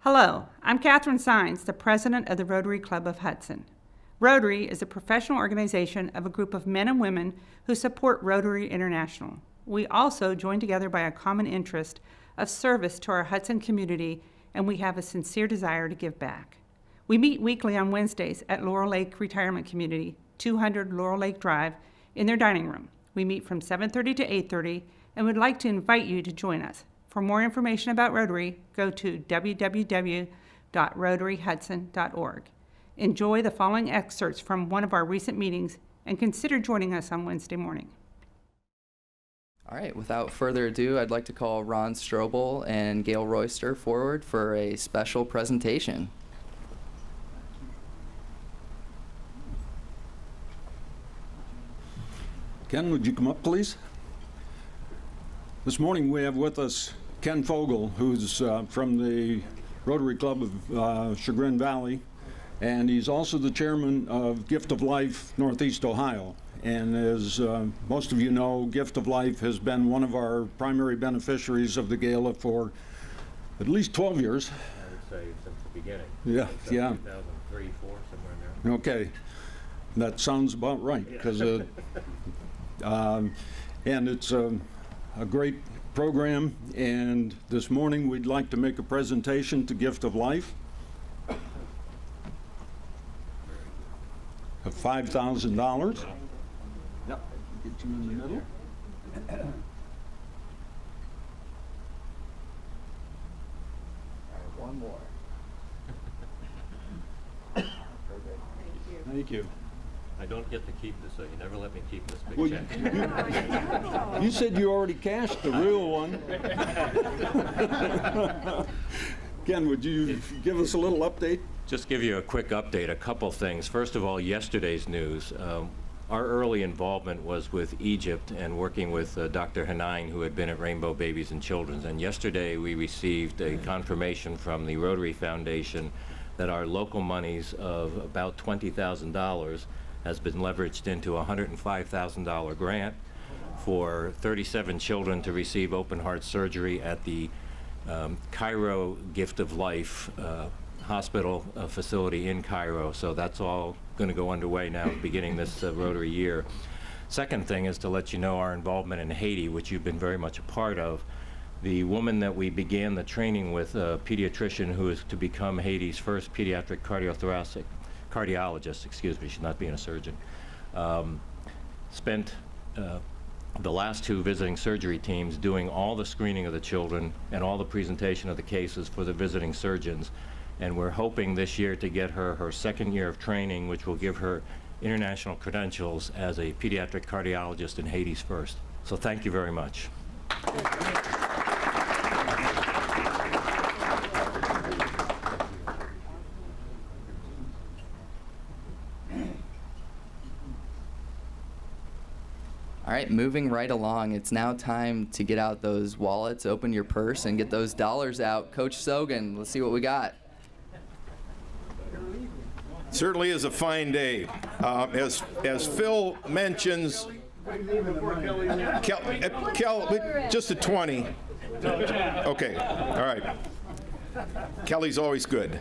Hello, I'm Catherine Sines, the president of the Rotary Club of Hudson. Rotary is a professional organization of a group of men and women who support Rotary International. We also join together by a common interest of service to our Hudson community, and we have a sincere desire to give back. We meet weekly on Wednesdays at Laurel Lake Retirement Community, 200 Laurel Lake Drive, in their dining room. We meet from 7:30 to 8:30 and would like to invite you to join us. For more information about Rotary, go to www.rotaryhudson.org. Enjoy the following excerpts from one of our recent meetings and consider joining us on Wednesday morning. All right, without further ado, I'd like to call Ron Strobel and Gail Royster forward for a special presentation. Ken, would you come up, please? This morning we have with us Ken Fogel, who's from the Rotary Club of Chagrin Valley, and he's also the chairman of Gift of Life Northeast Ohio. And as most of you know, Gift of Life has been one of our primary beneficiaries of the gala for at least 12 years. I would say since the beginning. Yeah, yeah. 2003, 4, somewhere in there. Okay, that sounds about right, because and it's a great program, and this morning we'd like to make a presentation to Gift of Life of $5,000. Yep, get you in the middle. One more. Thank you. I don't get to keep this, so you never let me keep this big Well, check. you said you already cashed the real one. Ken, would you give us a little update? Just give you a quick update, a couple things. First of all, yesterday's news. Our early involvement was with Egypt and working with Dr. Hanine, who had been at Rainbow Babies and Children's. And yesterday we received a confirmation from the Rotary Foundation that our local monies of about $20,000 has been leveraged into a $105,000 grant for 37 children to receive open heart surgery at the Cairo Gift of Life hospital facility in Cairo. So that's all going to go underway now beginning this Rotary year. Second thing is to let you know our involvement in Haiti, which you've been very much a part of. The woman that we began the training with, a pediatrician who is to become Haiti's first pediatric cardiologist, excuse me, she's not being a surgeon, spent the last 2 visiting surgery teams doing all the screening of the children and all the presentation of the cases for the visiting surgeons. And we're hoping this year to get her her 2nd year of training, which will give her international credentials as a pediatric cardiologist in Haiti's first. So thank you very much. All right, moving right along, it's now time to get out those wallets, open your purse, and get those dollars out. Coach Sogan, let's see what we got. Certainly is a fine day. As Phil mentions, Kel, just a 20. Okay, all right. Kelly's always good.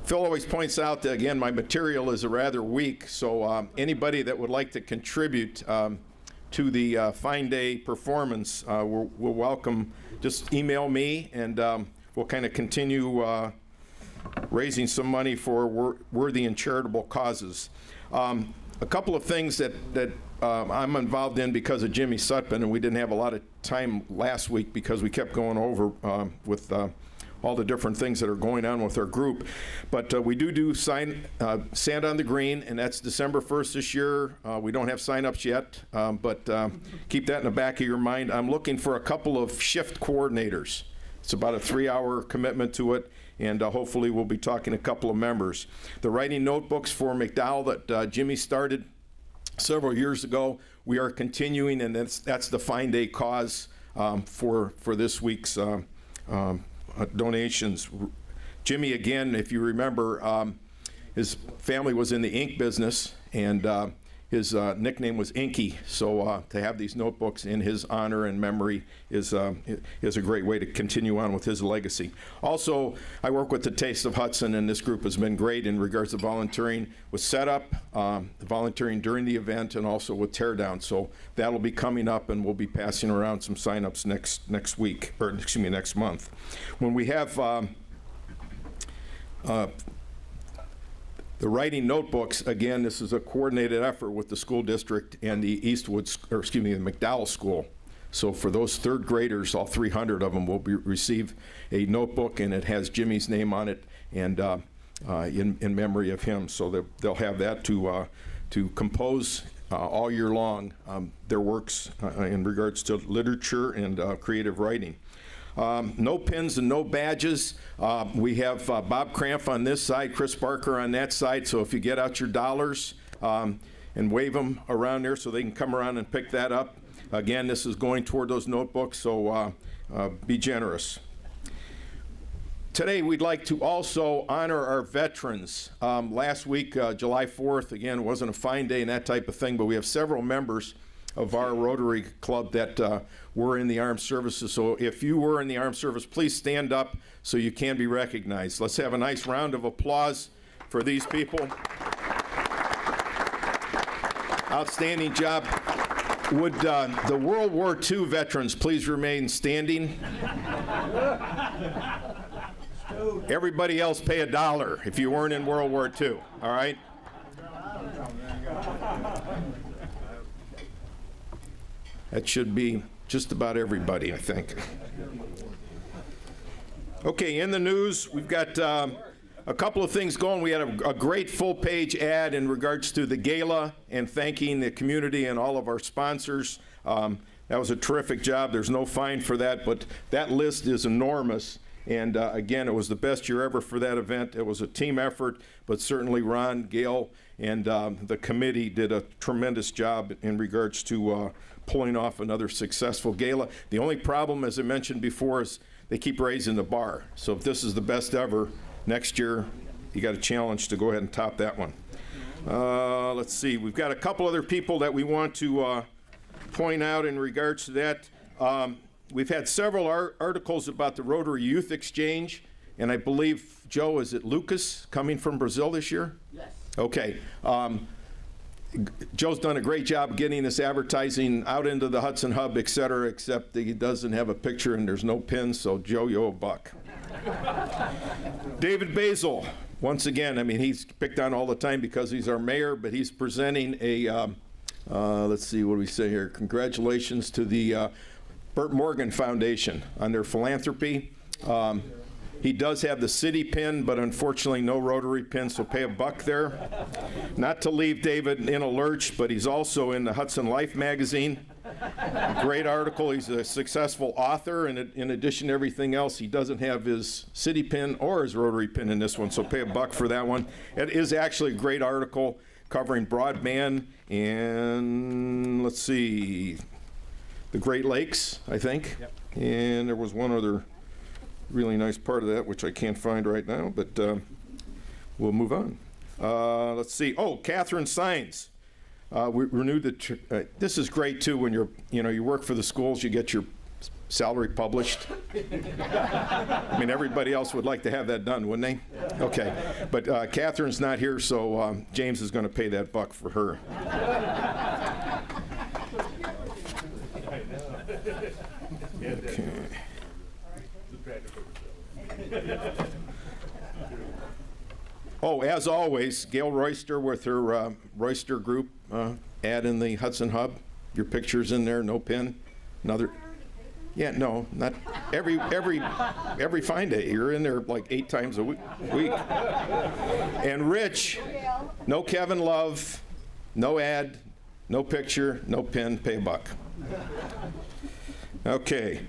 Phil always points out that, again, my material is rather weak, so anybody that would like to contribute to the Fine Day performance, we'll welcome. Just email me, and we'll kind of continue raising some money for worthy and charitable causes. A couple of things that I'm involved in because of Jimmy Sutphin, and we didn't have a lot of time last week because we kept going over with all the different things that are going on with our group. But we do Sand on the Green, and that's December 1st this year. We don't have sign-ups yet, but keep that in the back of your mind. I'm looking for a couple of shift coordinators. It's about a 3-hour commitment to it, and hopefully we'll be talking to a couple of members. The writing notebooks for McDowell that Jimmy started several years ago, we are continuing, and that's the Fine Day cause for this week's donations. Jimmy, again, if you remember, his family was in the ink business, and his nickname was Inky, so to have these notebooks in his honor and memory is a great way to continue on with his legacy. Also, I work with the Taste of Hudson, and this group has been great in regards to volunteering with setup, volunteering during the event, and also with teardown. So that'll be coming up, and we'll be passing around some sign-ups next week, or excuse me, next month. When we have the writing notebooks, again, this is a coordinated effort with the school district and the the McDowell School. So for those third graders, all 300 of them will receive a notebook, and it has Jimmy's name on it, and in memory of him. So they'll have that to compose all year long their works in regards to literature and creative writing. No pins and no badges. We have Bob Cramp on this side, Chris Barker on that side, so if you get out your dollars and wave them around there so they can come around and pick that up. Again, this is going toward those notebooks, so be generous. Today, we'd like to also honor our veterans. Last week, July 4th, again, wasn't a fine day and that type of thing, but we have several members of our Rotary Club that were in the armed services. So if you were in the armed service, please stand up so you can be recognized. Let's have a nice round of applause for these people. Outstanding job. Would the World War II veterans please remain standing? Everybody else pay $1 if you weren't in World War II, all right? That should be just about everybody, I think. Okay, in the news, we've got a couple of things going. We had a great full-page ad in regards to the gala and thanking the community and all of our sponsors. That was a terrific job. There's no fine for that, but that list is enormous. And again, it was the best year ever for that event. It was a team effort, but certainly Ron, Gail, and the committee did a tremendous job in regards to pulling off another successful gala. The only problem, as I mentioned before, is they keep raising the bar. So if this is the best ever, next year you got a challenge to go ahead and top that one. Let's see, we've got a couple other people that we want to point out in regards to that. We've had several articles about the Rotary Youth Exchange, and I believe, Joe, is it Lucas coming from Brazil this year? Yes. Okay. Joe's done a great job getting this advertising out into the Hudson Hub, et cetera, except that he doesn't have a picture and there's no pin, so Joe, you owe $1. David Basil, once again, I mean, he's picked on all the time because he's our mayor, but he's presenting a, let's see, what do we say here? Congratulations to the Burt Morgan Foundation on their philanthropy. He does have the city pin, but unfortunately no Rotary pin, so pay $1 there. Not to leave David in a lurch, but he's also in the Hudson Life magazine. Great article. He's a successful author, and in addition to everything else, he doesn't have his city pin or his Rotary pin in this one, so pay $1 for that one. It is actually a great article covering broadband and, let's see, the Great Lakes, I think. Yep. And there was one other really nice part of that, which I can't find right now, but we'll move on. Let's see. Oh, Catherine Signs. We renewed the. This is great too. When you work for the schools, you get your salary published. I mean, everybody else would like to have that done, wouldn't they? Okay, but Catherine's not here, so James is going to pay that $1 for her. Okay. Oh, as always, Gail Royster with her Royster Group ad in the Hudson Hub. Your picture's in there, no pin. Another. Yeah, no, not every fine day. You're in there like 8 times a week. And Rich, no Kevin Love, no ad, no picture, no pin, pay $1. Okay.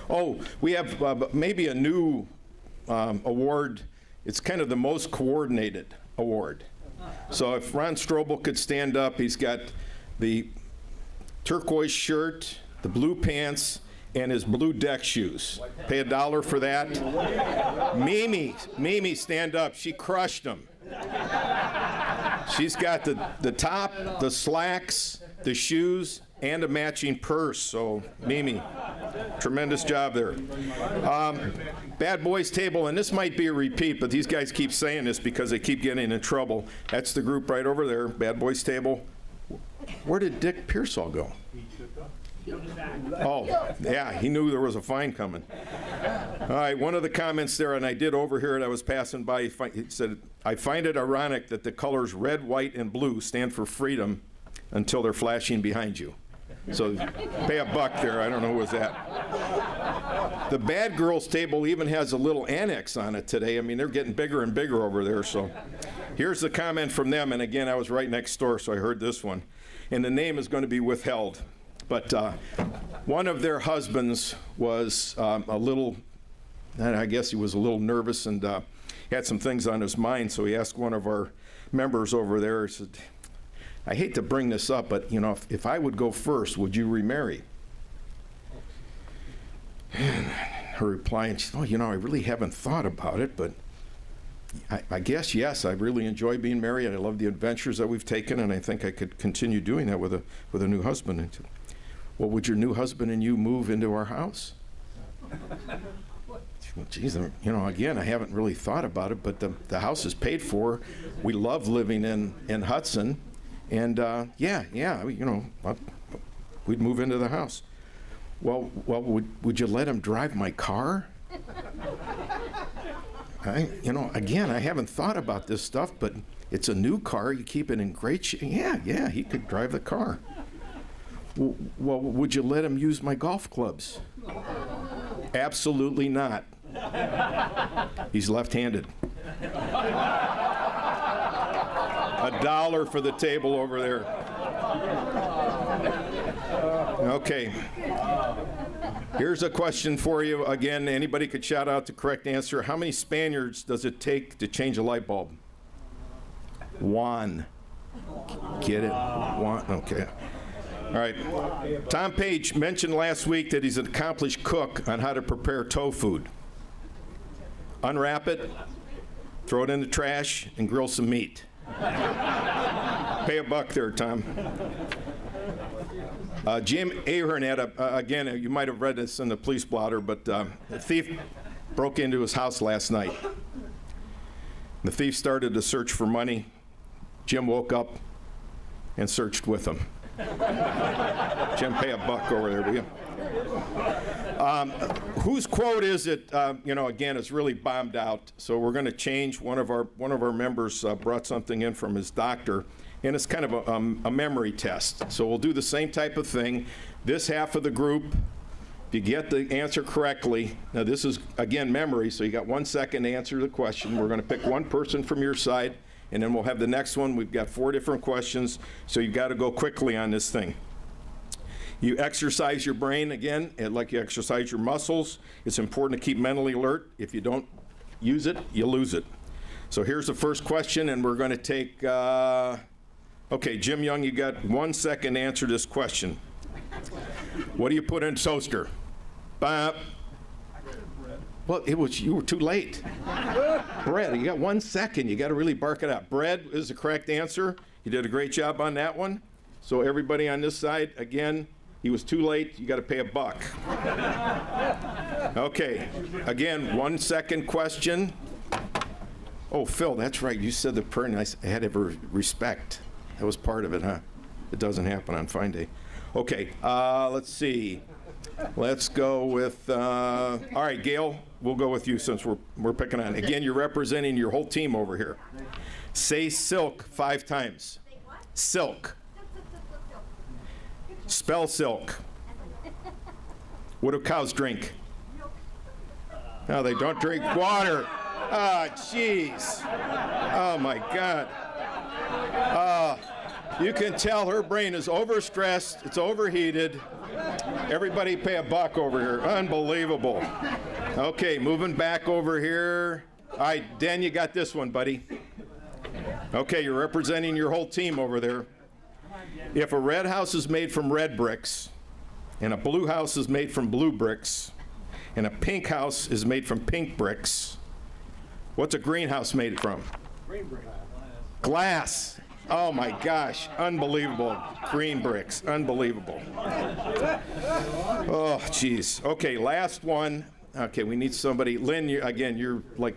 Oh, we have maybe a new award. It's kind of the most coordinated award. So if Ron Strobel could stand up, he's got the turquoise shirt, the blue pants, and his blue deck shoes. Pay $1 for that. Mimi, stand up. She crushed them. She's got the top, the slacks, the shoes, and a matching purse. So, Mimi, tremendous job there. Bad Boys Table, and this might be a repeat, but these guys keep saying this because they keep getting in trouble. That's the group right over there, Bad Boys Table. Where did Dick Pearsall go? Oh, yeah, he knew there was a fine coming. All right, one of the comments there, and I did overhear it, I was passing by, he said, I find it ironic that the colors red, white, and blue stand for freedom until they're flashing behind you. So pay $1 there, I don't know who was that. The Bad Girls Table even has a little annex on it today. I mean, they're getting bigger and bigger over there. So here's the comment from them, and again, I was right next door, so I heard this one. And the name is going to be withheld. But one of their husbands was a little, I guess he was a little nervous and had some things on his mind, so he asked one of our members over there, he said, I hate to bring this up, but you know, if I would go first, would you remarry? And her reply, and she said, oh, you know, I really haven't thought about it, but I guess yes, I really enjoy being married. I love the adventures that we've taken, and I think I could continue doing that with a new husband. And well, would your new husband and you move into our house? Well, geez, you know, again, I haven't really thought about it, but the house is paid for. We love living in Hudson, and yeah, you know, we'd move into the house. Well, would you let him drive my car? You know, again, I haven't thought about this stuff, but it's a new car. You keep it in great shape. Yeah, he could drive the car. Well, would you let him use my golf clubs? Absolutely not. He's left-handed. $1 for the table over there. Okay. Here's a question for you. Again, anybody could shout out the correct answer. How many Spaniards does it take to change a light bulb? 1. Get it? 1. Okay. All right. Tom Page mentioned last week that he's an accomplished cook on how to prepare tofu. Unwrap it, throw it in the trash, and grill some meat. Pay $1 there, Tom. Jim Ahern had again, you might have read this in the police blotter, but a thief broke into his house last night. The thief started to search for money. Jim woke up and searched with him. Jim, pay $1 over there, will you? Whose quote is it? You know, again, it's really bombed out, so we're going to change. One of our members brought something in from his doctor, and it's kind of a memory test. So we'll do the same type of thing. This half of the group, if you get the answer correctly, now this is, again, memory, so you got 1 second to answer the question. We're going to pick one person from your side, and then we'll have the next one. We've got 4 different questions, so you've got to go quickly on this thing. You exercise your brain, again, like you exercise your muscles. It's important to keep mentally alert. If you don't use it, you lose it. So here's the first question, and we're going to take, okay, Jim Young, you got 1 second to answer this question. What do you put in toaster? Well, you were too late. Bread, you got 1 second. You got to really bark it out. Bread is the correct answer. You did a great job on that one. So everybody on this side, again, he was too late. You got to pay $1. Okay, again, 1 second question. Oh, Phil, that's right. You said the prayer, and I had to have respect. That was part of it, huh? It doesn't happen on Fine Day. Okay, let's see. Let's go with, all right, Gail, we'll go with you since we're picking on. Again, you're representing your whole team over here. Say silk 5 times. Silk. Spell silk. What do cows drink? No, they don't drink water. Ah, jeez. Oh, my God. You can tell her brain is overstressed. It's overheated. Everybody pay $1 over here. Unbelievable. Okay, moving back over here. All right, Dan, you got this one, buddy. Okay, you're representing your whole team over there. If a red house is made from red bricks, and a blue house is made from blue bricks, and a pink house is made from pink bricks, what's a greenhouse made from? Green brick. Glass. Oh my gosh, unbelievable. Green bricks, unbelievable. Oh, geez. Okay, last one. Okay, we need somebody. Lynn, you're like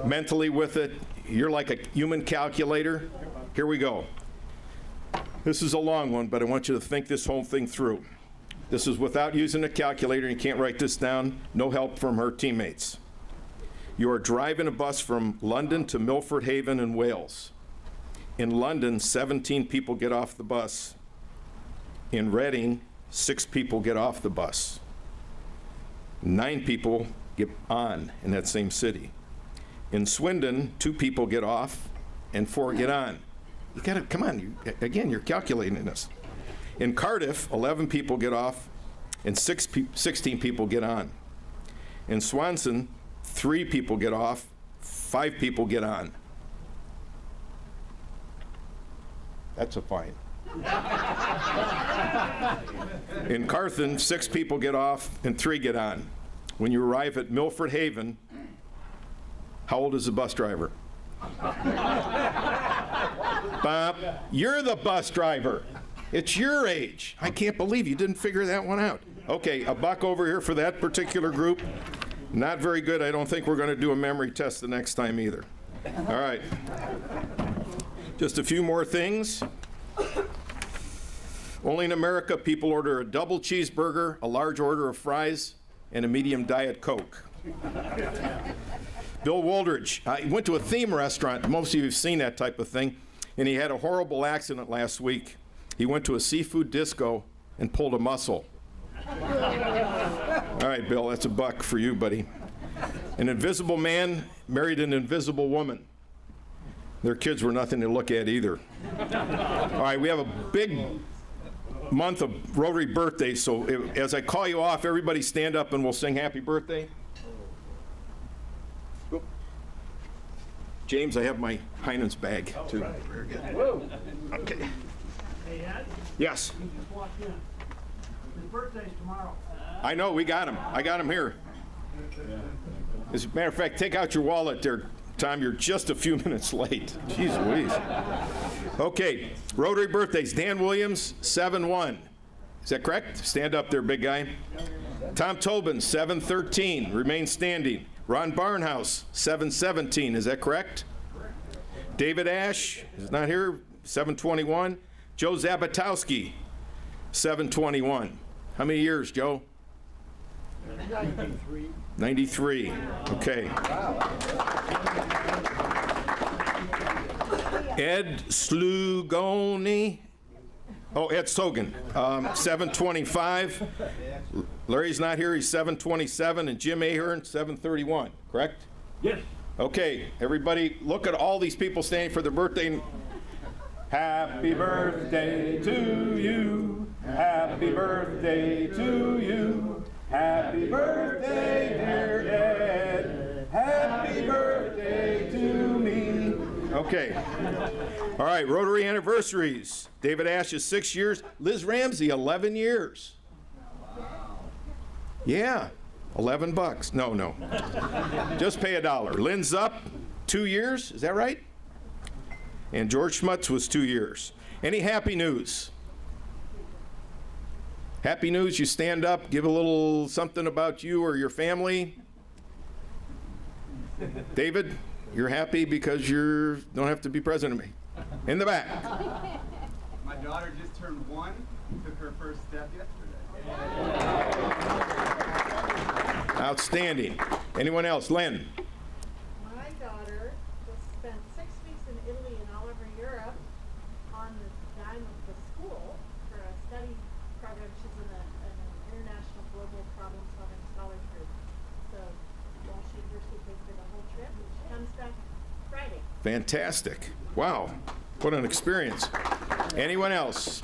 mentally with it. You're like a human calculator. Here we go. This is a long one, but I want you to think this whole thing through. This is without using a calculator. You can't write this down. No help from her teammates. You are driving a bus from London to Milford Haven in Wales. In London, 17 people get off the bus. In Reading, 6 people get off the bus. 9 people get on in that same city. In Swindon, 2 people get off and 4 get on. You gotta, come on, again, you're calculating this. In Cardiff, 11 people get off and 16 people get on. In Swanson, 3 people get off, 5 people get on. That's a fine. In Carthen, 6 people get off and 3 get on. When you arrive at Milford Haven, how old is the bus driver? Bob, you're the bus driver. It's your age. I can't believe you didn't figure that one out. Okay, $1 over here for that particular group. Not very good. I don't think we're going to do a memory test the next time either. All right. Just a few more things. Only in America, people order a double cheeseburger, a large order of fries, and a medium Diet Coke. Bill Woldridge, he went to a theme restaurant. Most of you have seen that type of thing. And he had a horrible accident last week. He went to a seafood disco and pulled a muscle. All right, Bill, that's $1 for you, buddy. An invisible man married an invisible woman. Their kids were nothing to look at either. All right, we have a big month of Rotary birthdays, so as I call you off, everybody stand up and we'll sing happy birthday. Oop. James, I have my Heinen's bag, too. Very good. Okay. Hey, Ed? Yes. You just walked in. His birthday's tomorrow. I know, we got him. I got him here. As a matter of fact, take out your wallet there, Tom. You're just a few minutes late. Jeez Louise. Okay, Rotary birthdays. Dan Williams, 7-1. Is that correct? Stand up there, big guy. Tom Tobin, 7-13. Remain standing. Ron Barnhouse, 7-17. Is that correct? David Ash is not here, 7-21. Joe Zabatowski, 7-21. How many years, Joe? 93. 93. Okay. Ed Slugoni. Oh, Ed Sogan, 725. Larry's not here, he's 727. And Jim Ahern, 731, correct? Yes. Okay, everybody, look at all these people standing for their birthday. Happy birthday to you. Happy birthday to you. Happy birthday, dear Ed. Happy birthday to me. Okay. All right, Rotary anniversaries. David Ash is 6 years. Liz Ramsey, 11 years. Yeah, $11. No. Just pay $1. Lynn's up 2 years. Is that right? And George Schmutz was 2 years. Any happy news? Happy news, you stand up, give a little something about you or your family. David, you're happy because you don't have to be president of me. In the back. My daughter just turned 1, took her first step yesterday. Outstanding. Anyone else? Lynn. My daughter just spent 6 weeks in Italy and all over Europe on the dime of the school for a study program. She's in an international global problem-solving scholars group. So Walsh University paid for the whole trip, and she comes back Friday. Fantastic. Wow. What an experience. Anyone else?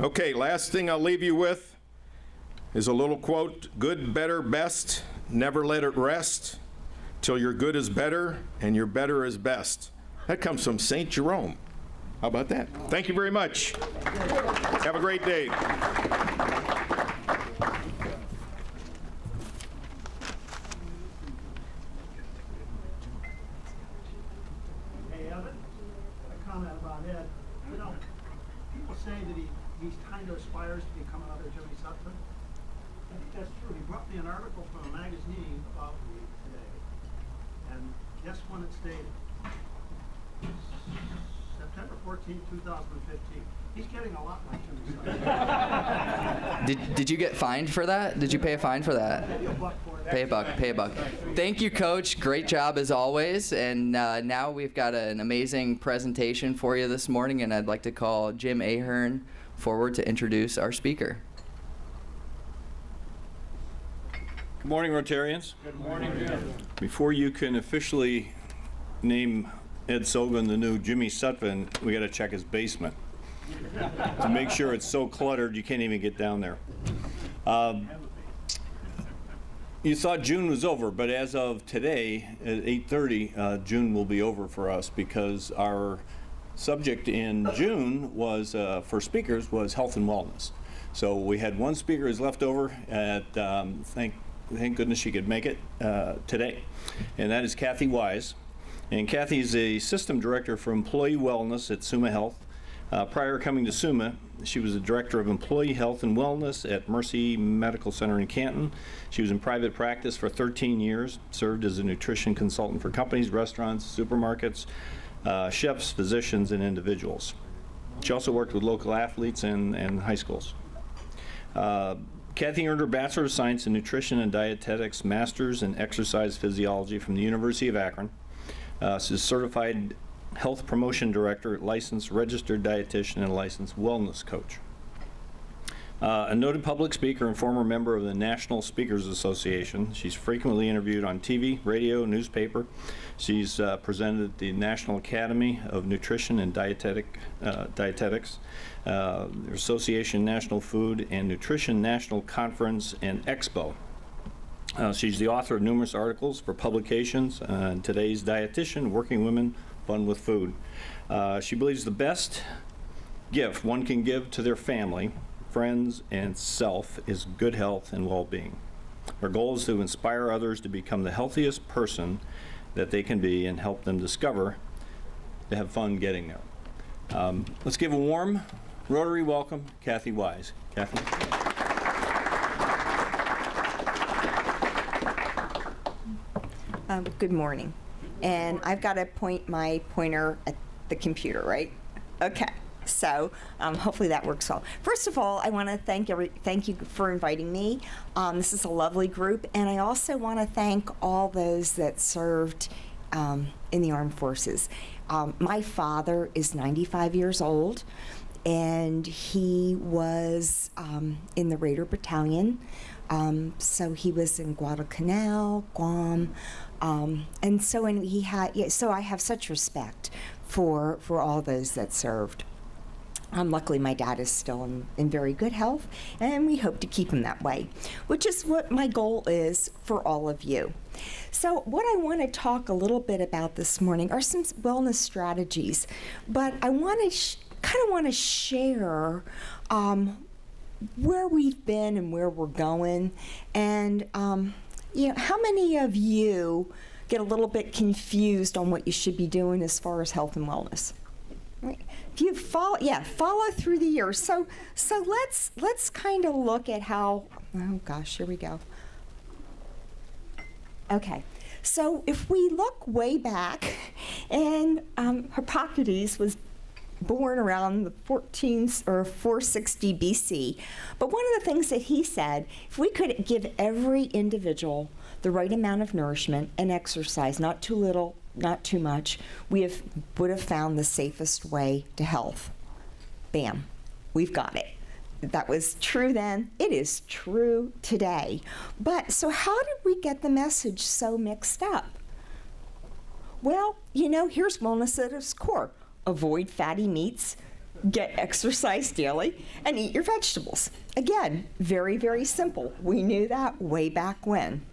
Okay, last thing I'll leave you with is a little quote, good, better, best, never let it rest till your good is better and your better is best. That comes from St. Jerome. How about that? Thank you very much. Have a great day. Hey, Evan? aspires to become another Jimmy Sutton? I think that's true. He brought me an article from a magazine about me today. And guess when it's dated? September 14, 2015. He's getting a lot like Jimmy Sutton. Did you get fined for that? Did you pay a fine for that? Maybe a buck for it. Pay a buck, pay a buck. Thank you, Coach. Great job as always. And now we've got an amazing presentation for you this morning, and I'd like to call Jim Ahern forward to introduce our speaker. Good morning, Rotarians. Good morning. Before you can officially name Ed Sogan the new Jimmy Sutphin, we got to check his basement to make sure it's so cluttered you can't even get down there. You thought June was over, but as of today at 8:30, June will be over for us because our subject in June was, for speakers, was health and wellness. So we had one speaker who's left over at, thank goodness she could make it today, and that is Kathy Wise. And Kathy is a system director for employee wellness at Summa Health. Prior to coming to Summa, she was the director of employee health and wellness at Mercy Medical Center in Canton. She was in private practice for 13 years, served as a nutrition consultant for companies, restaurants, supermarkets, chefs, physicians, and individuals. She also worked with local athletes and high schools. Kathy earned her Bachelor of Science in Nutrition and Dietetics, Master's in Exercise Physiology from the University of Akron. She's a certified health promotion director, licensed registered dietitian, and licensed wellness coach. A noted public speaker and former member of the National Speakers Association. She's frequently interviewed on TV, radio, newspaper. She's presented at the National Academy of Nutrition and Dietetics, Association National Food and Nutrition National Conference and Expo. She's the author of numerous articles for publications, Today's Dietitian, Working Women, Fun with Food. She believes the best gift one can give to their family, friends, and self is good health and well-being. Her goal is to inspire others to become the healthiest person that they can be and help them discover to have fun getting there. Let's give a warm Rotary welcome, Kathy Wise. Kathy. Good morning. And I've got to point my pointer at the computer, right? Okay. So hopefully that works well. First of all, I want to thank you for inviting me. This is a lovely group, and I also want to thank all those that served in the armed forces. My father is 95 years old, and he was in the Raider Battalion. So he was in Guadalcanal, Guam, and so so I have such respect for all those that served. Luckily, my dad is still in very good health, and we hope to keep him that way, which is what my goal is for all of you. So what I want to talk a little bit about this morning are some wellness strategies, but I want to kind of want to share where we've been and where we're going, and how many of you get a little bit confused on what you should be doing as far as health and wellness? Right. If you follow through the years. So let's kind of look at how. Oh gosh, here we go. Okay, so if we look way back, and Hippocrates was born around the 460 BC. But one of the things that he said, if we could give every individual the right amount of nourishment and exercise, not too little, not too much, would have found the safest way to health. Bam, we've got it. That was true then. It is true today. But so how did we get the message so mixed up? Well, here's wellness at its core. Avoid fatty meats, get exercise daily, and eat your vegetables. Again, very, very simple. We knew that way back when.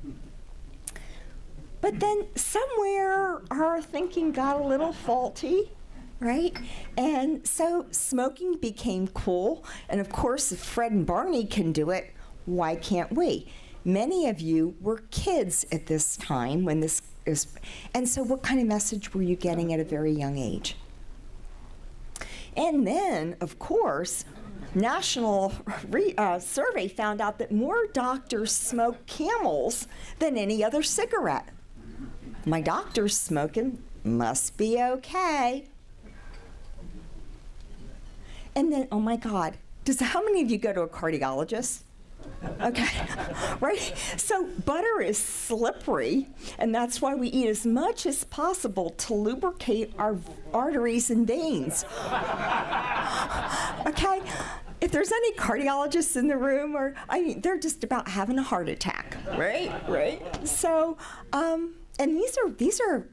But then somewhere our thinking got a little faulty, right? And so smoking became cool. And of course, if Fred and Barney can do it, why can't we? Many of you were kids at this time when this is. And so what kind of message were you getting at a very young age? And then, of course, national survey found out that more doctors smoke Camels than any other cigarette. My doctor's smoking, must be okay. And then, oh my God, how many of you go to a cardiologist? Okay, right? So butter is slippery, and that's why we eat as much as possible to lubricate our arteries and veins. Okay? If there's any cardiologists in the room, they're just about having a heart attack, right? Right? So, and these are,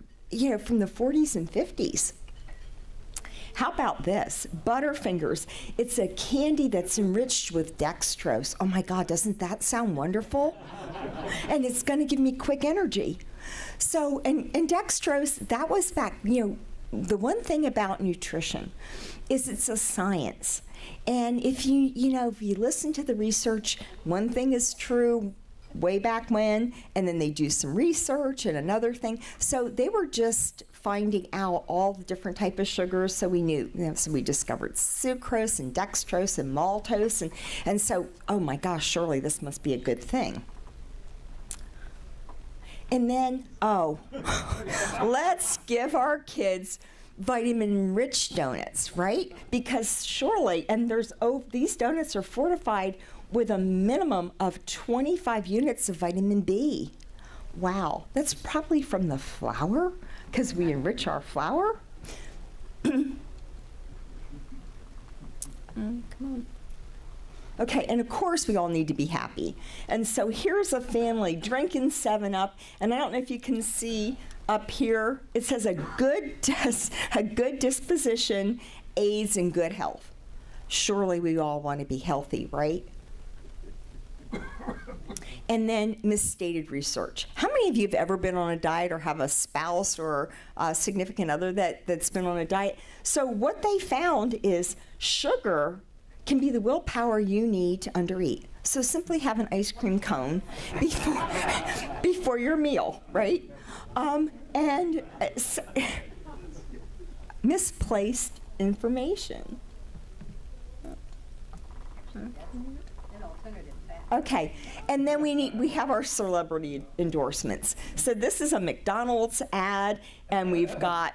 from the 40s and 50s. How about this? Butterfingers. It's a candy that's enriched with dextrose. Oh my God, doesn't that sound wonderful? And it's going to give me quick energy. So, and dextrose, that was back, the one thing about nutrition is it's a science. And if if you listen to the research, one thing is true way back when, and then they do some research and another thing. So they were just finding out all the different type of sugars, so we knew, so we discovered sucrose and dextrose and maltose, and so, oh my gosh, surely this must be a good thing. And then, let's give our kids vitamin-rich donuts, right? Because surely, and these donuts are fortified with a minimum of 25 units of vitamin B. Wow, that's probably from the flour, because we enrich our flour. Come on. Okay, and of course we all need to be happy. And so here's a family drinking 7-Up, and I don't know if you can see up here, it says a good disposition aids in good health. Surely we all want to be healthy, right? And then misstated research. How many of you have ever been on a diet or have a spouse or a significant other that's been on a diet? So what they found is sugar can be the willpower you need to undereat. So simply have an ice cream cone before your meal, right? Misplaced information. Okay, and then we have our celebrity endorsements. So this is a McDonald's ad, and we've got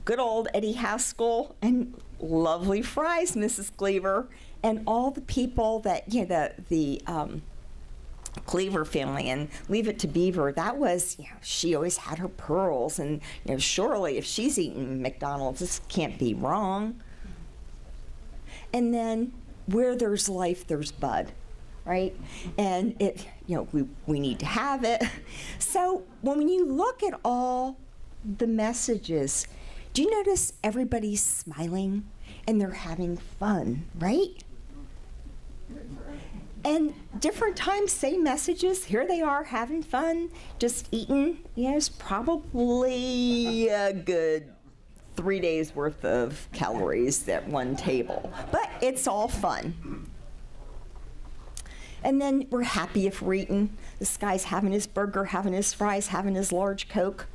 good old Eddie Haskell and lovely fries, Mrs. Cleaver, and all the people that the Cleaver family and Leave It to Beaver. That was she always had her pearls, and surely if she's eating McDonald's, this can't be wrong. And then, where there's life, there's bud, right? And we need to have it. So when you look at all the messages, do you notice everybody's smiling and they're having fun, right? And different times, same messages. Here they are having fun, just eating. It's probably a good 3 days worth of calories at one table, but it's all fun. And then we're happy if we're eating. This guy's having his burger, having his fries, having his large Coke.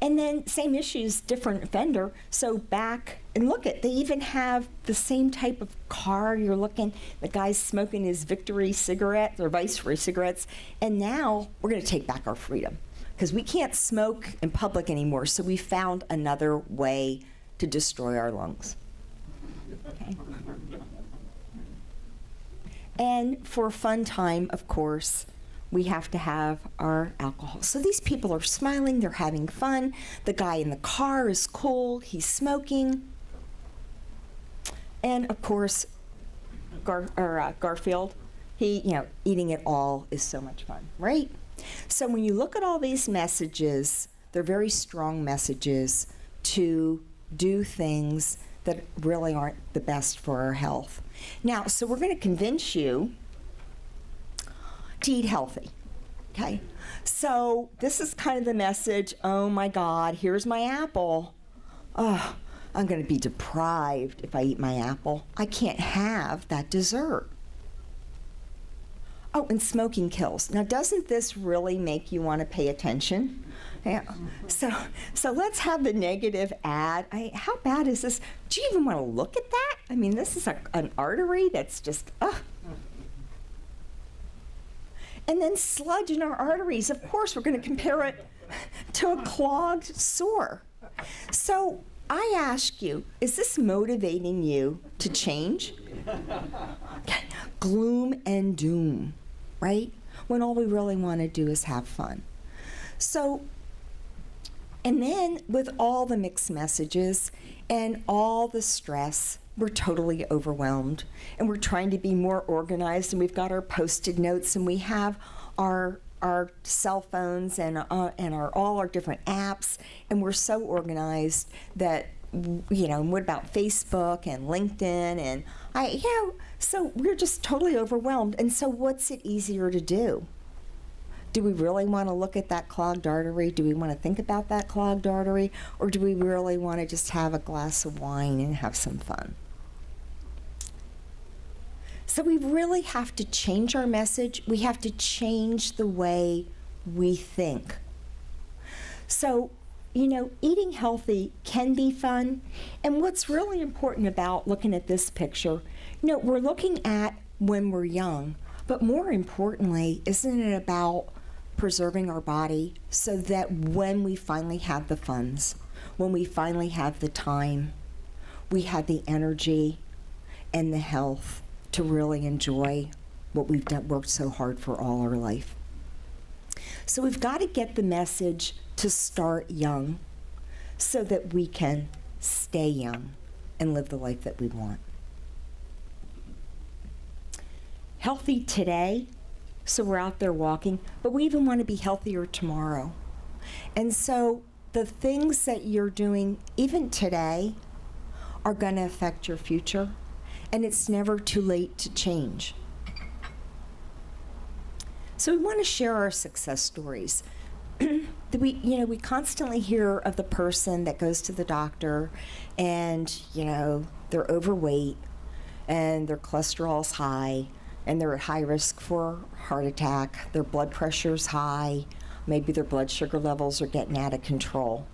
And then same issues, different vendor. So back, and look they even have the same type of car. You're looking, the guy's smoking his Victory cigarettes or Viceroy cigarettes, and now we're gonna take back our freedom, because we can't smoke in public anymore, so we found another way to destroy our lungs. Okay. And for a fun time, of course, we have to have our alcohol. So these people are smiling, they're having fun. The guy in the car is cool, he's smoking. And of course, Garfield, he, eating it all is so much fun, right? So when you look at all these messages, they're very strong messages to do things that really aren't the best for our health. Now, so we're going to convince you to eat healthy, okay? So this is kind of the message, oh my God, here's my apple. Oh, I'm going to be deprived if I eat my apple. I can't have that dessert. Oh, and smoking kills. Now, doesn't this really make you want to pay attention? Yeah. So let's have the negative ad. How bad is this? Do you even want to look at that? I mean, this is an artery that's just, And then sludge in our arteries. Of course, we're going to compare it to a clogged sore. So I ask you, is this motivating you to change? Gloom and doom, right? When all we really want to do is have fun. So, and then with all the mixed messages and all the stress, we're totally overwhelmed, and we're trying to be more organized, and we've got our Post-it notes, and we have our cell phones and all our different apps, and we're so organized that, you know, what about Facebook and LinkedIn, and so we're just totally overwhelmed. And so what's it easier to do? Do we really want to look at that clogged artery? Do we want to think about that clogged artery? Or do we really want to just have a glass of wine and have some fun? So we really have to change our message. We have to change the way we think. So, you know, eating healthy can be fun. And what's really important about looking at this picture, you know, we're looking at when we're young, but more importantly, isn't it about preserving our body so that when we finally have the funds, when we finally have the time, we have the energy and the health to really enjoy what we've worked so hard for all our life. So we've got to get the message to start young so that we can stay young and live the life that we want. Healthy today, so we're out there walking, but we even want to be healthier tomorrow. And so the things that you're doing even today are going to affect your future, and it's never too late to change. So we want to share our success stories. We constantly hear of the person that goes to the doctor and, you know, they're overweight and their cholesterol's high and they're at high risk for heart attack, their blood pressure's high, maybe their blood sugar levels are getting out of control.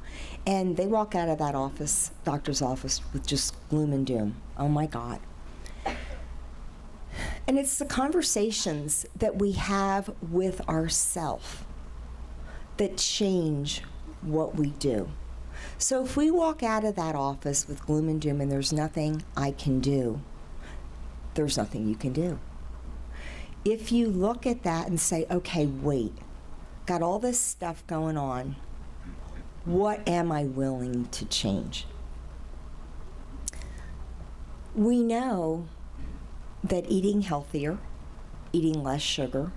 And they walk out of that doctor's office with just gloom and doom. Oh my God. And it's the conversations that we have with ourselves that change what we do. So if we walk out of that office with gloom and doom and there's nothing I can do, there's nothing you can do. If you look at that and say, okay, wait, got all this stuff going on, what am I willing to change? We know that eating healthier, eating less sugar,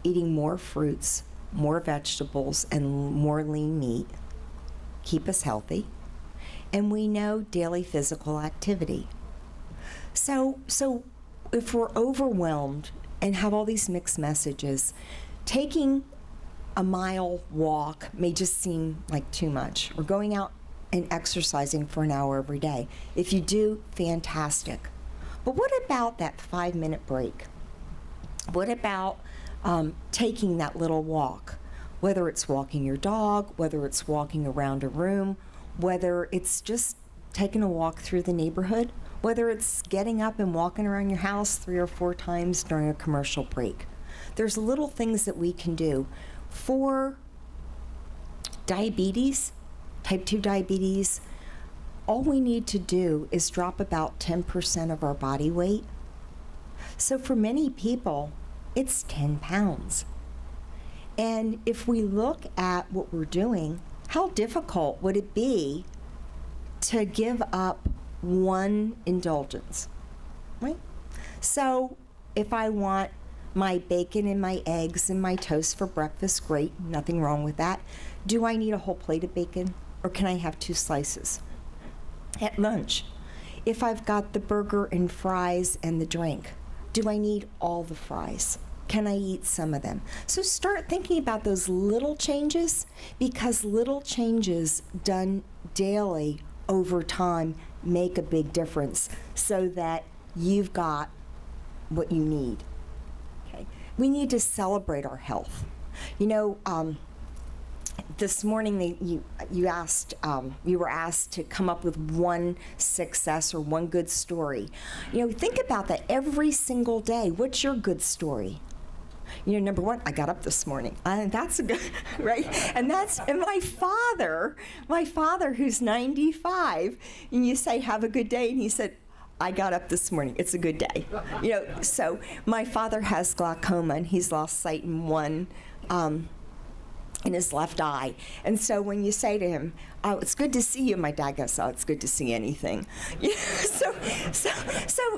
eating more fruits, more vegetables, and more lean meat keep us healthy. And we know daily physical activity. So if we're overwhelmed and have all these mixed messages, taking a mile walk may just seem like too much, or going out and exercising for an hour every day. If you do, fantastic. But what about that 5-minute break? What about taking that little walk? Whether it's walking your dog, whether it's walking around a room, whether it's just taking a walk through the neighborhood, whether it's getting up and walking around your house 3 or 4 times during a commercial break. There's little things that we can do. For diabetes, type 2 diabetes, all we need to do is drop about 10% of our body weight. So for many people, it's 10 pounds. And if we look at what we're doing, how difficult would it be to give up one indulgence, right? So if I want my bacon and my eggs and my toast for breakfast, great, nothing wrong with that. Do I need a whole plate of bacon, or can I have 2 slices? At lunch, if I've got the burger and fries and the drink, do I need all the fries? Can I eat some of them? So start thinking about those little changes, because little changes done daily over time make a big difference so that you've got what you need. Okay. We need to celebrate our health. You know, this morning you were asked to come up with one success or one good story. Think about that every single day. What's your good story? Number one, I got up this morning. That's a good, right? And my father who's 95, and you say, have a good day, and he said, I got up this morning. It's a good day. So my father has glaucoma, and he's lost sight in his left eye. And so when you say to him, oh, it's good to see you, my dad goes, oh, it's good to see anything. So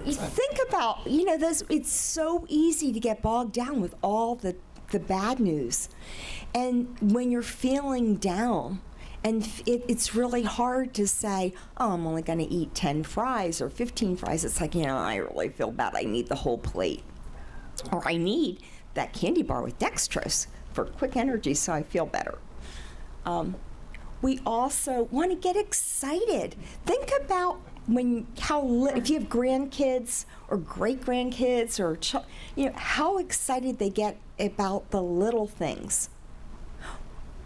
you think about, it's so easy to get bogged down with all the bad news. And when you're feeling down, and it's really hard to say, oh, I'm only going to eat 10 fries or 15 fries. It's like, I really feel bad. I need the whole plate. Or I need that candy bar with dextrose for quick energy so I feel better. We also want to get excited. Think about if you have grandkids or great-grandkids or how excited they get about the little things.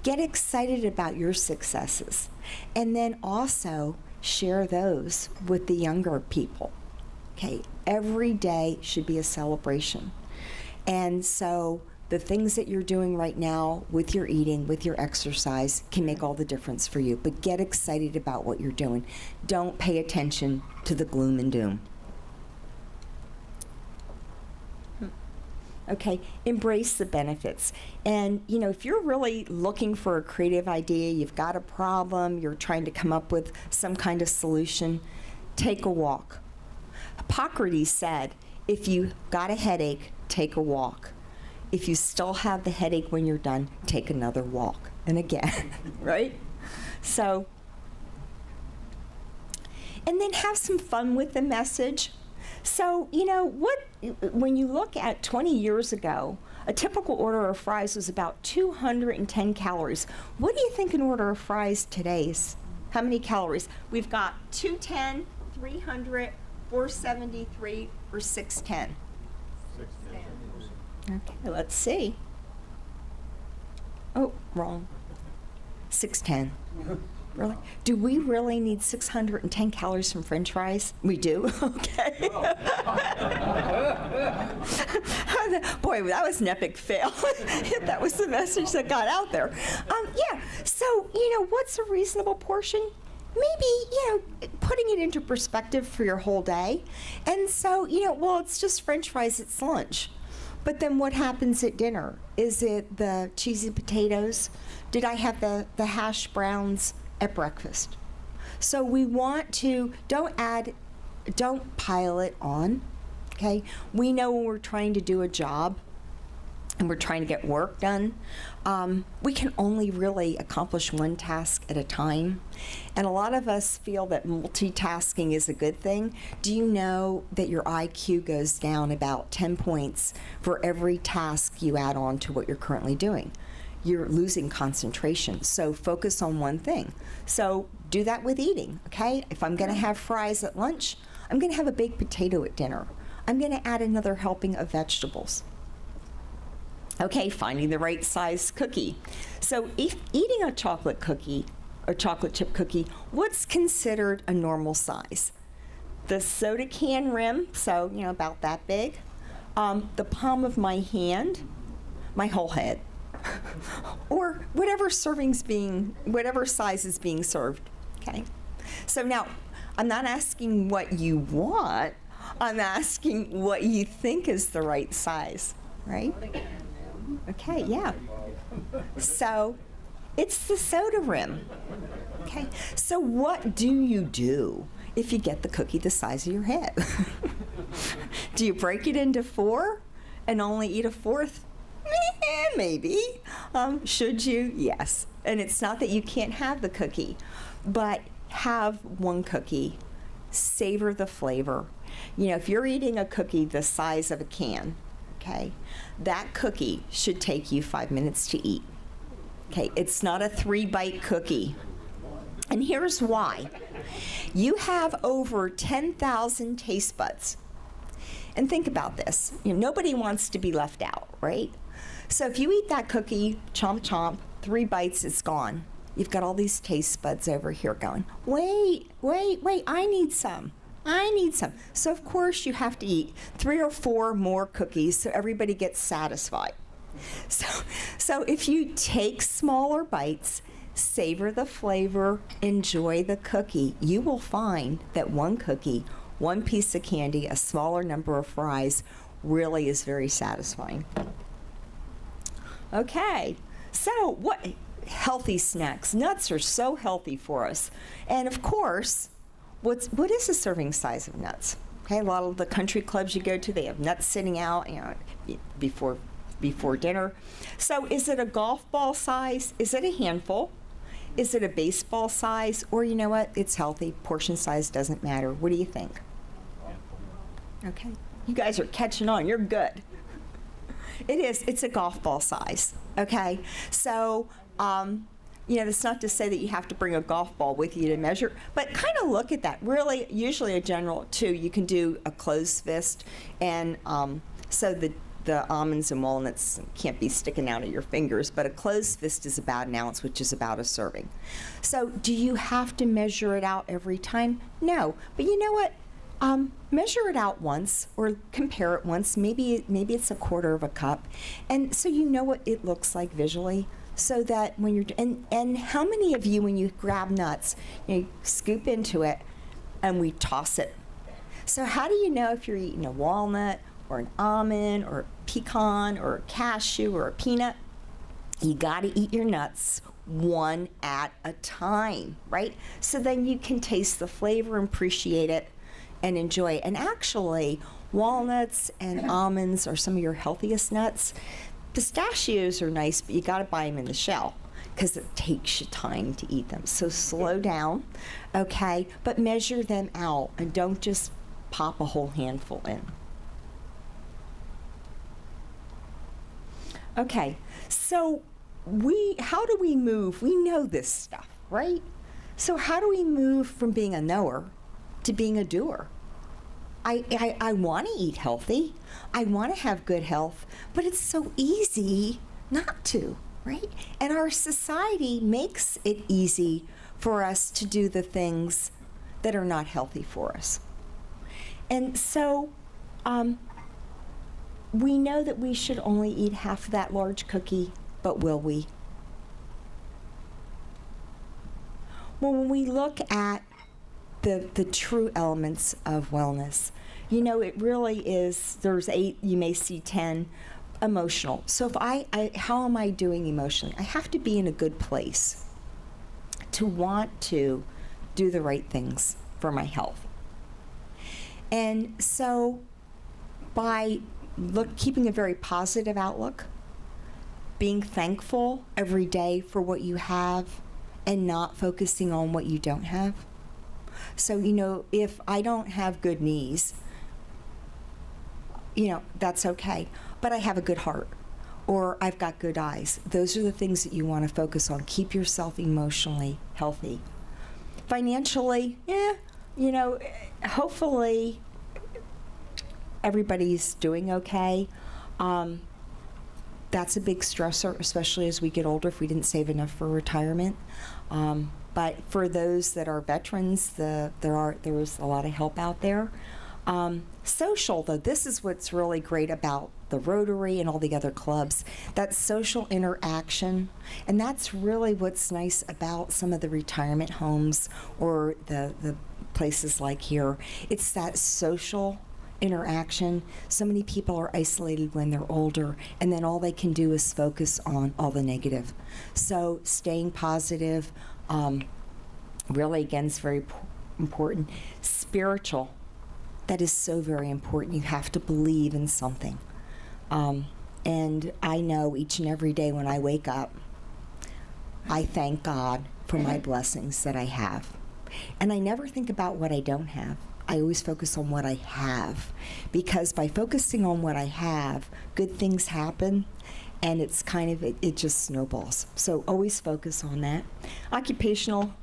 Get excited about your successes, and then also share those with the younger people. Okay, every day should be a celebration. And so the things that you're doing right now with your eating, with your exercise, can make all the difference for you. But get excited about what you're doing. Don't pay attention to the gloom and doom. Okay, embrace the benefits. And, if you're really looking for a creative idea, you've got a problem, you're trying to come up with some kind of solution, take a walk. Hippocrates said, if you got a headache, take a walk. If you still have the headache when you're done, take another walk. And again, right? So, and then have some fun with the message. So, when you look at 20 years ago, a typical order of fries was about 210 calories. What do you think an order of fries today is? How many calories? We've got 210, 300, 473, or 610. 610. Okay, let's see. Oh, wrong. 610. Really? Do we really need 610 calories from French fries? We do? Okay. Boy, that was an epic fail. That was the message that got out there. Yeah, so, what's a reasonable portion? Maybe, putting it into perspective for your whole day. And so, well, it's just French fries, it's lunch. But then what happens at dinner? Is it the cheesy potatoes? Did I have the hash browns at breakfast? So we want to, don't pile it on, okay? We know when we're trying to do a job and we're trying to get work done, we can only really accomplish one task at a time. And a lot of us feel that multitasking is a good thing. Do you know that your IQ goes down about 10 points for every task you add on to what you're currently doing? You're losing concentration. So focus on one thing. So do that with eating, okay? If I'm gonna have fries at lunch, I'm gonna have a baked potato at dinner. I'm gonna add another helping of vegetables. Okay, finding the right size cookie. So if eating a chocolate cookie or chocolate chip cookie, what's considered a normal size? The soda can rim, so about that big. The palm of my hand, my whole head. Or whatever size is being served, okay? So now, I'm not asking what you want, I'm asking what you think is the right size, right? Okay, yeah. So, it's the soda rim, okay? So what do you do if you get the cookie the size of your head? Do you break it into 4 and only eat a fourth? Maybe. Should you? Yes. And it's not that you can't have the cookie, but have one cookie, savor the flavor. If you're eating a cookie the size of a can, okay, that cookie should take you 5 minutes to eat. Okay, it's not a 3-bite cookie. And here's why. You have over 10,000 taste buds. And think about this. Nobody wants to be left out, right? So if you eat that cookie, chomp chomp, 3 bites, it's gone. You've got all these taste buds over here going, wait, I need some. So of course you have to eat 3 or 4 more cookies so everybody gets satisfied. So if you take smaller bites, savor the flavor, enjoy the cookie, you will find that 1 cookie, 1 piece of candy, a smaller number of fries really is very satisfying. Okay, so what healthy snacks? Nuts are so healthy for us. And of course, what is the serving size of nuts? Okay, a lot of the country clubs you go to, they have nuts sitting out, before dinner. So is it a golf ball size? Is it a handful? Is it a baseball size? Or you know what? It's healthy. Portion size doesn't matter. What do you think? Okay. You guys are catching on. You're good. It is. It's a golf ball size. Okay. So, that's not to say that you have to bring a golf ball with you to measure, but kind of look at that. Really, usually a general, too, you can do a closed fist, and so the almonds and walnuts can't be sticking out of your fingers, but a closed fist is about 1 ounce, which is about a serving. So do you have to measure it out every time? No. But you know what? Measure it out once or compare it once. Maybe it's a 1/4 cup. And so you know what it looks like visually, so that when you're, and how many of you, when you grab nuts, you scoop into it and we toss it? So how do you know if you're eating a walnut or an almond or a pecan or a cashew or a peanut? You got to eat your nuts one at a time, right? So then you can taste the flavor and appreciate it and enjoy it. And actually, walnuts and almonds are some of your healthiest nuts. Pistachios are nice, but you got to buy them in the shell because it takes you time to eat them. So slow down, okay? But measure them out and don't just pop a whole handful in. Okay, so how do we move? We know this stuff, right? So how do we move from being a knower to being a doer? I want to eat healthy. I want to have good health, but it's so easy not to, right? And our society makes it easy for us to do the things that are not healthy for us. And so, we know that we should only eat half of that large cookie, but will we? Well, when we look at the true elements of wellness, it really is, there's 8, you may see 10, emotional. So how am I doing emotionally? I have to be in a good place to want to do the right things for my health. And so by keeping a very positive outlook, being thankful every day for what you have and not focusing on what you don't have. So, if I don't have good knees, that's okay, but I have a good heart or I've got good eyes. Those are the things that you want to focus on. Keep yourself emotionally healthy. Financially, hopefully everybody's doing okay. That's a big stressor, especially as we get older, if we didn't save enough for retirement. But for those that are veterans, there is a lot of help out there. Social, though, this is what's really great about the Rotary and all the other clubs, that social interaction. And that's really what's nice about some of the retirement homes or the places like here. It's that social interaction. So many people are isolated when they're older, and then all they can do is focus on all the negative. So staying positive, really, again, is very important. Spiritual, that is so very important. You have to believe in something. And I know each and every day when I wake up, I thank God for my blessings that I have. And I never think about what I don't have. I always focus on what I have, because by focusing on what I have, good things happen, and it's kind of, it just snowballs. So always focus on that. Occupational,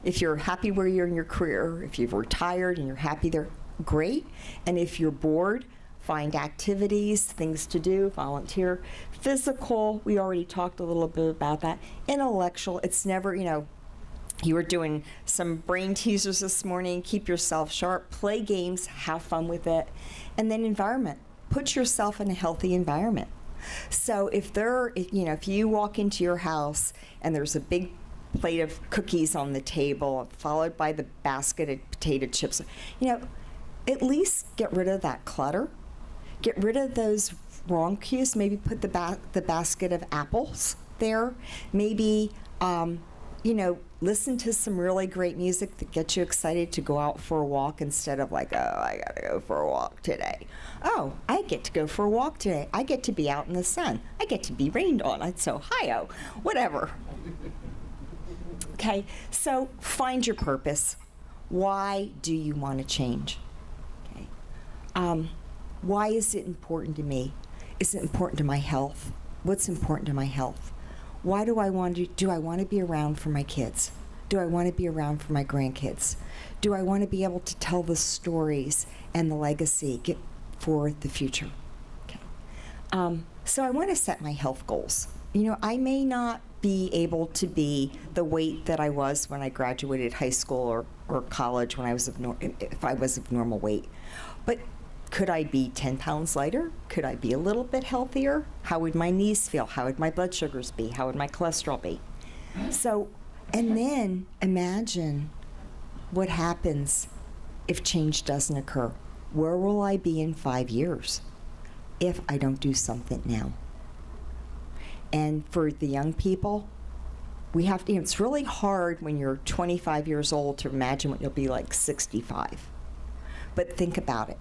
if you're happy where you're in your career, if you've retired and you're happy there, great. And if you're bored, find activities, things to do, volunteer. Physical, we already talked a little bit about that. Intellectual, it's never, you were doing some brain teasers this morning, keep yourself sharp, play games, have fun with it. And then environment, put yourself in a healthy environment. So if you walk into your house and there's a big plate of cookies on the table, followed by the basket of potato chips, at least get rid of that clutter. Get rid of those wrong cues. Maybe put the basket of apples there. Maybe, listen to some really great music that gets you excited to go out for a walk instead of like, oh, I got to go for a walk today. Oh, I get to go for a walk today. I get to be out in the sun. I get to be rained on. It's Ohio. Whatever. Okay, so find your purpose. Why do you want to change? Okay. Why is it important to me? Is it important to my health? What's important to my health? Why do I want to be around for my kids? Do I want to be around for my grandkids? Do I want to be able to tell the stories and the legacy for the future? Okay. So I want to set my health goals. I may not be able to be the weight that I was when I graduated high school or college when I was if I was of normal weight. But could I be 10 pounds lighter? Could I be a little bit healthier? How would my knees feel? How would my blood sugars be? How would my cholesterol be? So, and then imagine what happens if change doesn't occur. Where will I be in 5 years if I don't do something now? And for the young people, we have to, it's really hard when you're 25 years old to imagine what you'll be like 65. But think about it.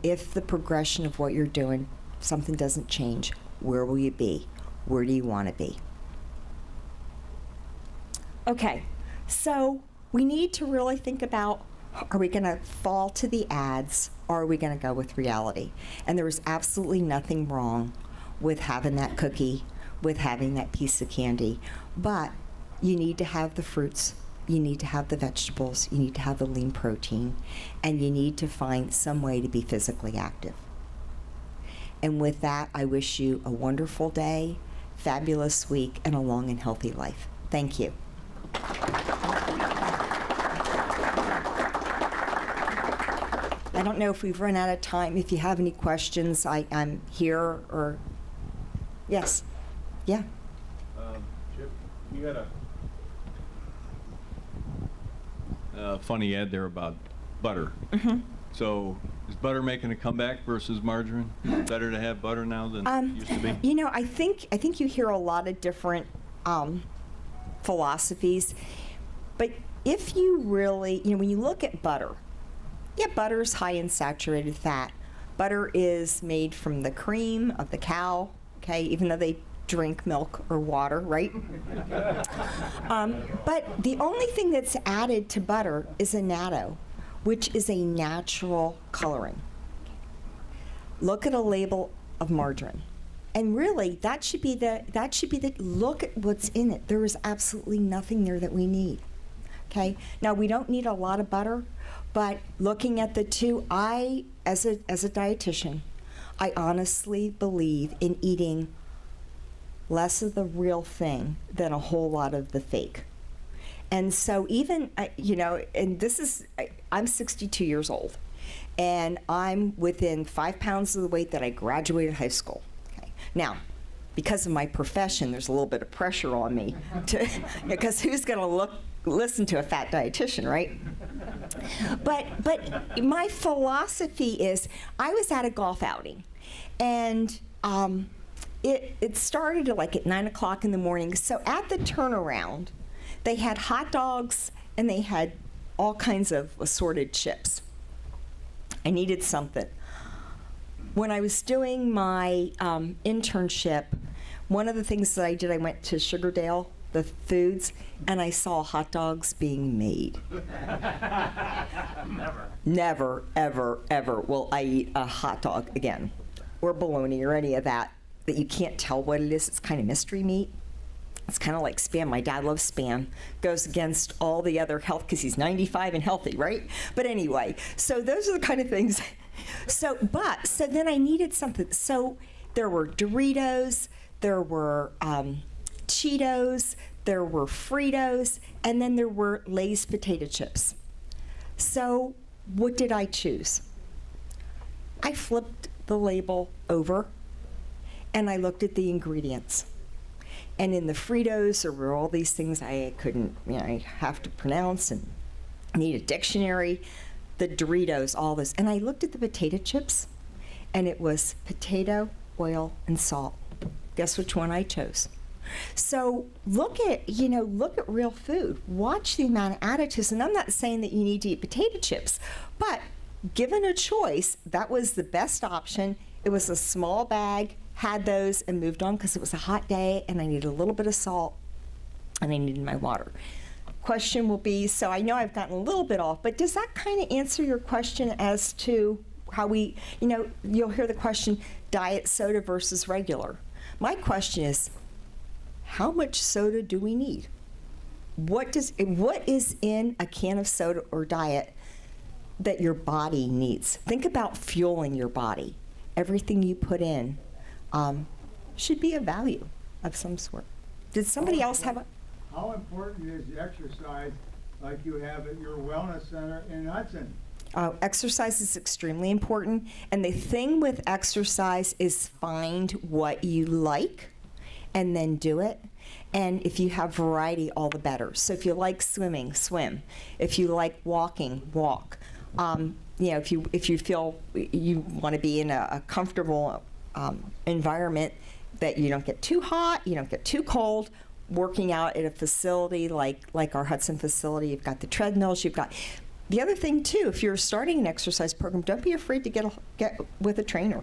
If the progression of what you're doing, something doesn't change, where will you be? Where do you want to be? Okay, so we need to really think about, are we going to fall to the ads or are we going to go with reality? And there is absolutely nothing wrong with having that cookie, with having that piece of candy. But you need to have the fruits, you need to have the vegetables, you need to have the lean protein, and you need to find some way to be physically active. And with that, I wish you a wonderful day, fabulous week, and a long and healthy life. Thank you. I don't know if we've run out of time. If you have any questions, I'm here, or yes. Yeah. Chip, you had a funny ad there about butter. Mm-hmm. So is butter making a comeback versus margarine? Is it better to have butter now than it used to be? I think you hear a lot of different philosophies, but if you really, when you look at butter, butter is high in saturated fat. Butter is made from the cream of the cow, okay, even though they drink milk or water, right? But the only thing that's added to butter is annatto, which is a natural coloring. Look at a label of margarine. And really, that should be the look at what's in it. There is absolutely nothing there that we need. Okay? Now, we don't need a lot of butter, but looking at the two, as a dietitian, I honestly believe in eating less of the real thing than a whole lot of the fake. And so even, and this is, I'm 62 years old, and I'm within 5 pounds of the weight that I graduated high school. Okay. Now, because of my profession, there's a little bit of pressure on me because who's going to listen to a fat dietitian, right? But my philosophy is, I was at a golf outing, and it started at 9 o'clock in the morning. So at the turnaround, they had hot dogs and they had all kinds of assorted chips. I needed something. When I was doing my internship, one of the things that I did, I went to Sugardale, the foods, and I saw hot dogs being made. Never, ever, ever will I eat a hot dog again, or bologna, or any of that you can't tell what it is. It's kind of mystery meat. It's kind of like Spam. My dad loves Spam. Goes against all the other health because he's 95 and healthy, right? But anyway, so those are the kind of things So then I needed something. So there were Doritos, there were Cheetos, there were Fritos, and then there were Lay's potato chips. So what did I choose? I flipped the label over and I looked at the ingredients. And in the Fritos, there were all these things I couldn't, I have to pronounce and need a dictionary. The Doritos, all this. And I looked at the potato chips, and it was potato, oil, and salt. Guess which one I chose? So look at real food. Watch the amount of additives. And I'm not saying that you need to eat potato chips, but given a choice, that was the best option. It was a small bag, had those, and moved on because it was a hot day, and I needed a little bit of salt, and I needed my water. Question will be, so I know I've gotten a little bit off, but does that kind of answer your question as to how we, you'll hear the question, diet soda versus regular. My question is, how much soda do we need? What is in a can of soda or diet that your body needs? Think about fueling your body. Everything you put in should be a value of some sort. Did somebody else have a... How important is exercise like you have at your wellness center in Hudson? Exercise is extremely important. And the thing with exercise is find what you like and then do it. And if you have variety, all the better. So if you like swimming, swim. If you like walking, walk. If you feel you want to be in a comfortable environment that you don't get too hot, you don't get too cold, working out at a facility like our Hudson facility, you've got the treadmills, you've got... The other thing too, if you're starting an exercise program, don't be afraid to get with a trainer.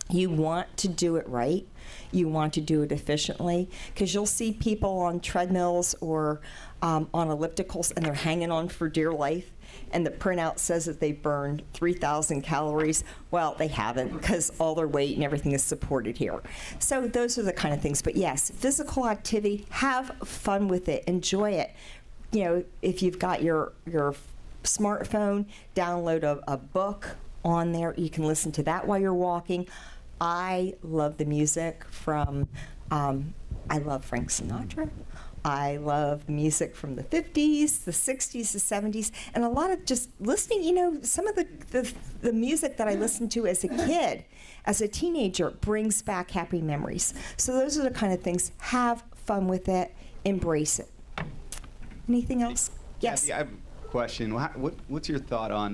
You want to do it right. You want to do it efficiently, because you'll see people on treadmills or on ellipticals, and they're hanging on for dear life, and the printout says that they burned 3,000 calories. Well, they haven't, because all their weight and everything is supported here. So those are the kind of things. But yes, physical activity, have fun with it, enjoy it. If you've got your smartphone, download a book on there. You can listen to that while you're walking. I love the music from, I love Frank Sinatra. I love music from the 50s, the 60s, the 70s, and a lot of just listening, some of the music that I listened to as a kid, as a teenager, brings back happy memories. So those are the kind of things. Have fun with it. Embrace it. Anything else? Yes. Kathy, I have a question. What's your thought on,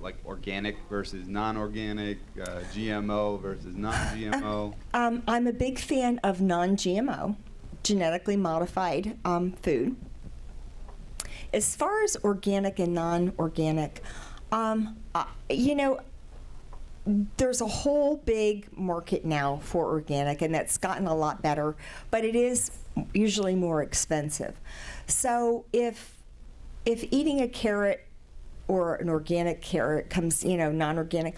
like organic versus non-organic, GMO versus non-GMO? I'm a big fan of non-GMO, genetically modified food. As far as organic and non-organic, there's a whole big market now for organic, and that's gotten a lot better, but it is usually more expensive. So if eating a carrot or an organic carrot comes, non-organic,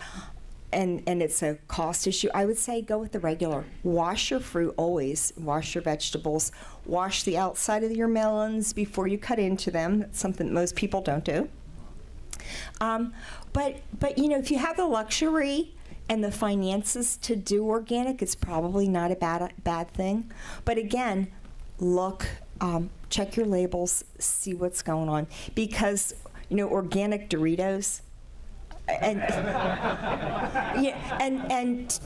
and it's a cost issue, I would say go with the regular. Wash your fruit always. Wash your vegetables. Wash the outside of your melons before you cut into them. That's something that most people don't do. But if you have the luxury and the finances to do organic, it's probably not a bad thing. But again, look, check your labels, see what's going on, because organic Doritos, and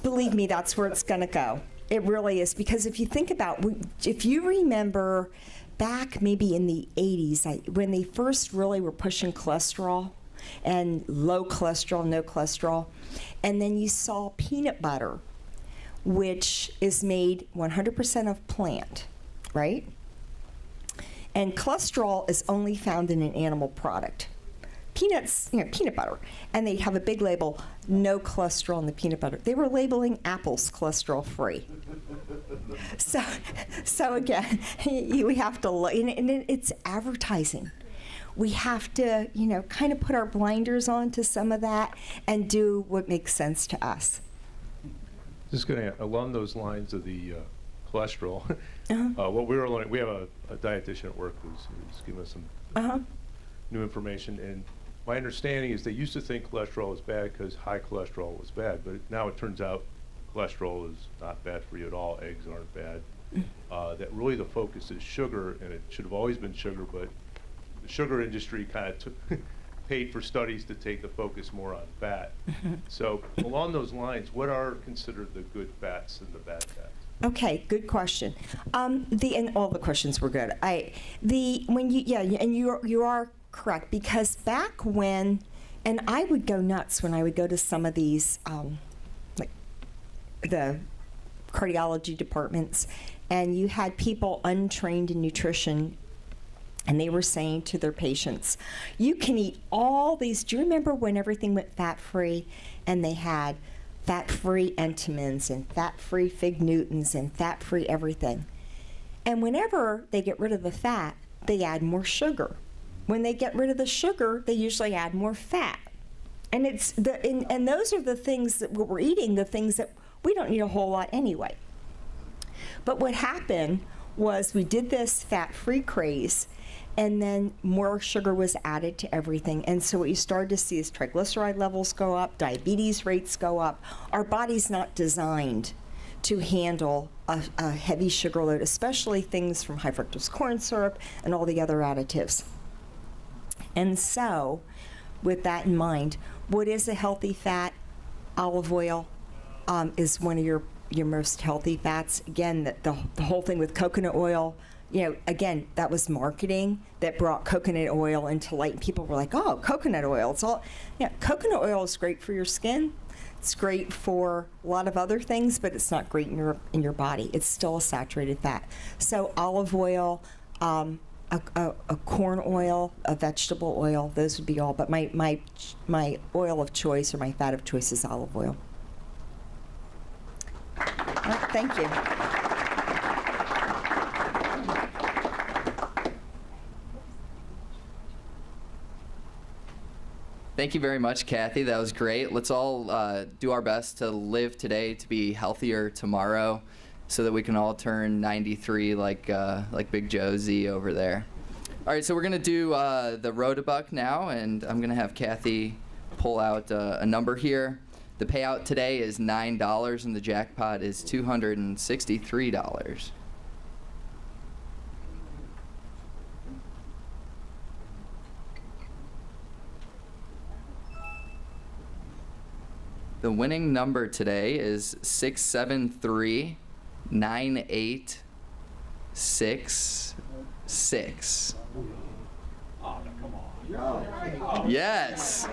believe me, that's where it's going to go. It really is, because if you think about, if you remember back maybe in the 80s, when they first really were pushing cholesterol and low cholesterol, no cholesterol, and then you saw peanut butter, which is made 100% of plant, right? And cholesterol is only found in an animal product. Peanuts, peanut butter, and they have a big label, no cholesterol in the peanut butter. They were labeling apples cholesterol free. So again, we have to look, and it's advertising. We have to, kind of put our blinders on to some of that and do what makes sense to us. Just going to, along those lines of the cholesterol, what we were learning, we have a dietitian at work who's giving us some new information, and my understanding is they used to think cholesterol was bad because high cholesterol was bad, but now it turns out cholesterol is not bad for you at all. Eggs aren't bad. That really the focus is sugar, and it should have always been sugar, but the sugar industry kind of paid for studies to take the focus more on fat. So along those lines, what are considered the good fats and the bad fats? Okay, good question. And all the questions were good. You are correct, because back when, and I would go nuts when I would go to some of these, like the cardiology departments, and you had people untrained in nutrition, and they were saying to their patients, you can eat all these. Do you remember when everything went fat-free, and they had fat-free Entenmann's and fat-free Fig Newtons and fat-free everything? And whenever they get rid of the fat, they add more sugar. When they get rid of the sugar, they usually add more fat. And and those are the things that we're eating, the things that we don't need a whole lot anyway. But what happened was we did this fat-free craze, and then more sugar was added to everything. And so what you started to see is triglyceride levels go up, diabetes rates go up. Our body's not designed to handle a heavy sugar load, especially things from high fructose corn syrup and all the other additives. And so, with that in mind, what is a healthy fat? Olive oil is one of your most healthy fats. Again, the whole thing with coconut oil, again, that was marketing that brought coconut oil into light. And people were like, oh, coconut oil. It's all, coconut oil is great for your skin. It's great for a lot of other things, but it's not great in your body. It's still a saturated fat. So olive oil, a corn oil, a vegetable oil, those would be all. But my oil of choice, or my fat of choice, is olive oil. Thank you. Thank you very much, Kathy. That was great. Let's all do our best to live today to be healthier tomorrow, so that we can all turn 93 like Big Josie over there. All right, so we're gonna do the Rotabuck now, and I'm gonna have Kathy pull out a number here. The payout today is $9, and the jackpot is $263. The winning number today is 6739866. Oh, come on. Yes.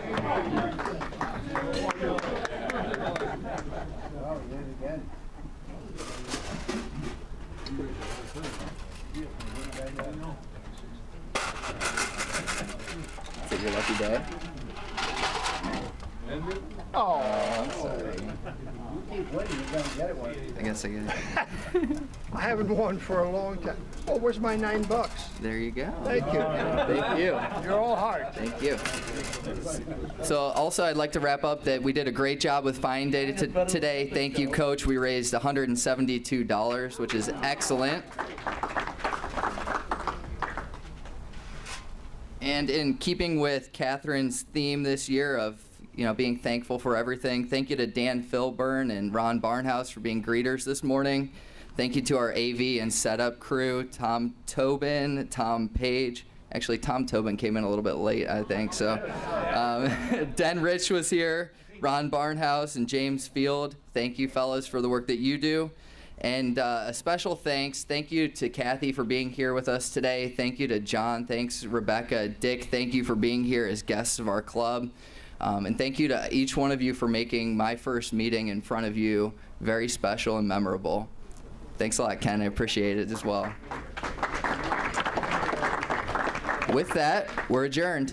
Is it your lucky day? Oh, I'm sorry. You keep winning, you're gonna get it one. I guess I get it. I haven't won for a long time. Oh, where's my $9? There you go. Thank you. Thank you. You're all heart. Thank you. So also I'd like to wrap up that we did a great job with Fine Day today. Thank you, Coach. We raised $172, which is excellent. And in keeping with Catherine's theme this year of being thankful for everything, thank you to Dan Filburn and Ron Barnhouse for being greeters this morning. Thank you to our AV and setup crew, Tom Tobin, Tom Page. Actually, Tom Tobin came in a little bit late, I think. So, Den Rich was here, Ron Barnhouse, and James Field. Thank you, fellas, for the work that you do. And a special thank you to Kathy for being here with us today. Thank you to John. Thanks, Rebecca. Dick, thank you for being here as guests of our club. And thank you to each one of you for making my first meeting in front of you very special and memorable. Thanks a lot, Ken. I appreciate it as well. With that, we're adjourned.